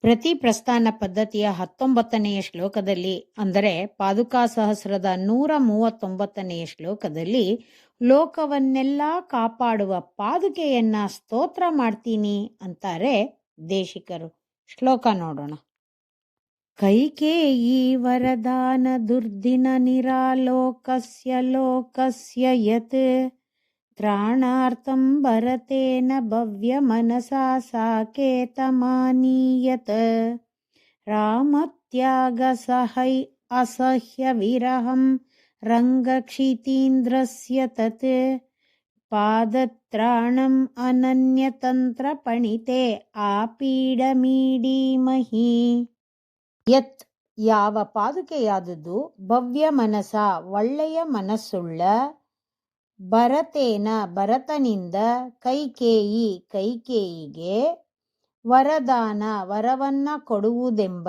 ಪ್ರತಿ ಪ್ರಸ್ಥಾನ ಪದ್ಧತಿಯ 19ನೆಯ ಶ್ಲೋಕದಲ್ಲಿ, ಅಂದರೆ ಪಾದುಕಾ ಸಹಸ್ರದ 139ನೆಯ ಶ್ಲೋಕದಲ್ಲಿ, ಲೋಕವನ್ನೆಲ್ಲ ಕಾಪಾಡುವ ಪಾದುಕೆಯನ್ನ ಸ್ತೋತ್ರ ಮಾಡ್ತೀನಿ ಅಂತಾರೆ ದೇಶಿಕರು. ಶ್ಲೋಕ ನೋಡೋಣ. ಕೈಕೇಯಿ ವರದಾನ ದುರ್ದಿನ ನಿರಾಲೋಕಸ್ಯ ಲೋಕಸ್ಯ ಯತ್ ತ್ರಾಣಾರ್ಥಂ ಭರತೇನ ಭವ್ಯ ಮನಸಾ ಸಾಕೇತಮಾನೀಯತ್ ರಾಮತ್ಯಾಗ ಸಹೈ ಅಸಹ್ಯ ವಿರಹಂ ರಂಗಕ್ಷಿತೀಂದ್ರಸ್ಯ ತತ್ ಪಾದತ್ರಾಣಂ ಅನನ್ಯತಂತ್ರ ಪಣಿತೆ ಆಪೀಡಮೀಡೀಮಹಿ. ಯತ್ ಯಾವ ಪಾದುಕೆಯಾದುದು ಭವ್ಯ ಮನಸ ಒಳ್ಳೆಯ ಮನಸ್ಸುಳ್ಳ ಭರತೇನ ಭರತನಿಂದ ಕೈಕೇಯಿ ಕೈಕೇಯಿಗೆ ವರದಾನ ವರವನ್ನ ಕೊಡುವುದೆಂಬ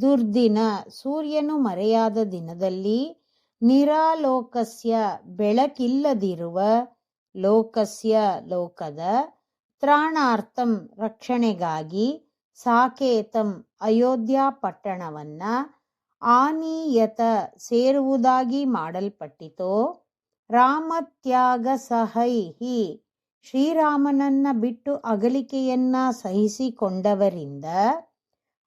ದುರ್ದಿನ ಸೂರ್ಯನು ಮರೆಯಾದ ದಿನದಲ್ಲಿ ನಿರಾಲೋಕಸ್ಯ ಬೆಳಕಿಲ್ಲದಿರುವ ಲೋಕಸ್ಯ ಲೋಕದ ತ್ರಾಣಾರ್ಥಂ ರಕ್ಷಣೆಗಾಗಿ ಸಾಕೇತಂ ಅಯೋಧ್ಯ ಪಟ್ಟಣವನ್ನ ಆನೀಯತ ಸೇರುವುದಾಗಿ ಮಾಡಲ್ಪಟ್ಟಿತೋ ರಾಮತ್ಯಾಗ ಸಹೈಹಿ ಶ್ರೀರಾಮನನ್ನ ಬಿಟ್ಟು ಅಗಲಿಕೆಯನ್ನ ಸಹಿಸಿಕೊಂಡವರಿಂದ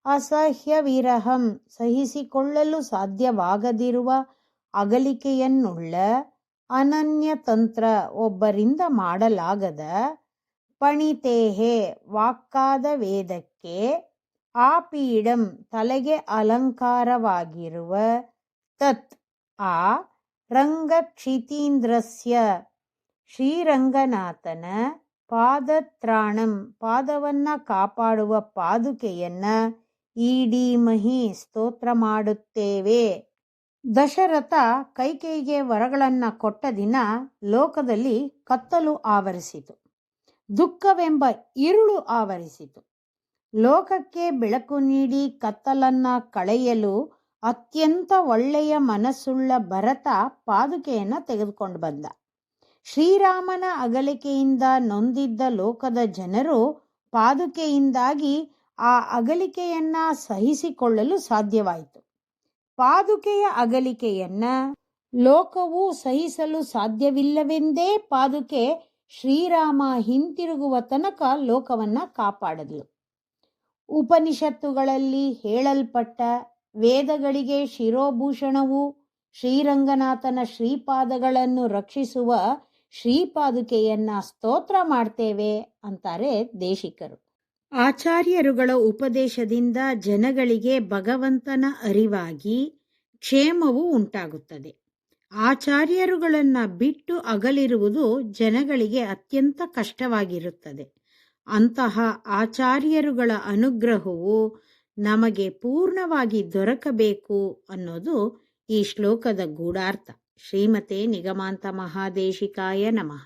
ಅಸಹ್ಯ ವಿರಹಂ ಸಹಿಸಿಕೊಳ್ಳಲು ಸಾಧ್ಯವಾಗದಿರುವ ಅಗಲಿಕೆಯನ್ನುಳ್ಳ ಅನನ್ಯತಂತ್ರ ಒಬ್ಬರಿಂದ ಮಾಡಲಾಗದ ಪಣಿತೇಹೆ ವಾಕ್ಕಾದ ವೇದಕ್ಕೆ ಆಪೀಡಂ ತಲೆಗೆ ಅಲಂಕಾರವಾಗಿರುವ ತತ್ ಆ ರಂಗಕ್ಷಿತೀಂದ್ರಸ್ಯ ಶ್ರೀರಂಗನಾಥನ ಪಾದತ್ರಾಣಂ ಪಾದವನ್ನ ಕಾಪಾಡುವ ಪಾದುಕೆಯನ್ನ ಈಡೀಮಹಿ ಸ್ತೋತ್ರ ಮಾಡುತ್ತೇವೆ. ದಶರಥ ಕೈಕೇಯಿಗೆ ವರಗಳನ್ನ ಕೊಟ್ಟ ದಿನ ಲೋಕದಲ್ಲಿ ಕತ್ತಲು ಆವರಿಸಿತು, ದುಃಖವೆಂಬ ಇರುಳು ಆವರಿಸಿತು. ಲೋಕಕ್ಕೆ ಬೆಳಕು ನೀಡಿ ಕತ್ತಲನ್ನ ಕಳೆಯಲು ಅತ್ಯಂತ ಒಳ್ಳೆಯ ಮನಸ್ಸುಳ್ಳ ಭರತ ಪಾದುಕೆಯನ್ನ ತೆಗೆದುಕೊಂಡು ಬಂದ. ಶ್ರೀರಾಮನ ಅಗಲಿಕೆಯಿಂದ ನೊಂದಿದ್ದ ಲೋಕದ ಜನರು ಪಾದುಕೆಯಿಂದಾಗಿ ಆ ಅಗಲಿಕೆಯನ್ನ ಸಹಿಸಿಕೊಳ್ಳಲು ಸಾಧ್ಯವಾಯಿತು. ಪಾದುಕೆಯ ಅಗಲಿಕೆಯನ್ನ ಲೋಕವು ಸಹಿಸಲು ಸಾಧ್ಯವಿಲ್ಲವೆಂದೇ ಪಾದುಕೆ ಶ್ರೀರಾಮ ಹಿಂತಿರುಗುವ ತನಕ ಲೋಕವನ್ನ ಕಾಪಾಡಲು. ಉಪನಿಷತ್ತುಗಳಲ್ಲಿ ಹೇಳಲ್ಪಟ್ಟ ವೇದಗಳಿಗೆ ಶಿರೋಭೂಷಣವು ಶ್ರೀರಂಗನಾಥನ ಶ್ರೀಪಾದಗಳನ್ನು ರಕ್ಷಿಸುವ ಶ್ರೀಪಾದುಕೆಯನ್ನ ಸ್ತೋತ್ರ ಮಾಡ್ತೇವೆ ಅಂತಾರೆ ದೇಶಿಕರು. ಆಚಾರ್ಯರುಗಳ ಉಪದೇಶದಿಂದ ಜನಗಳಿಗೆ ಭಗವಂತನ ಅರಿವಾಗಿ ಕ್ಷೇಮವು ಉಂಟಾಗುತ್ತದೆ. ಆಚಾರ್ಯರುಗಳನ್ನ ಬಿಟ್ಟು ಅಗಲಿರುವುದು ಜನಗಳಿಗೆ ಅತ್ಯಂತ ಕಷ್ಟವಾಗಿರುತ್ತದೆ. ಅಂತಹ ಆಚಾರ್ಯರುಗಳ ಅನುಗ್ರಹವು ನಮಗೆ ಪೂರ್ಣವಾಗಿ ದೊರಕಬೇಕು ಅನ್ನೋದು ಈ ಶ್ಲೋಕದ ಗೂಢಾರ್ಥ. ಶ್ರೀಮತೆ ನಿಗಮಾಂತ ಮಹಾದೇಶಿಕಾಯ ನಮಃ.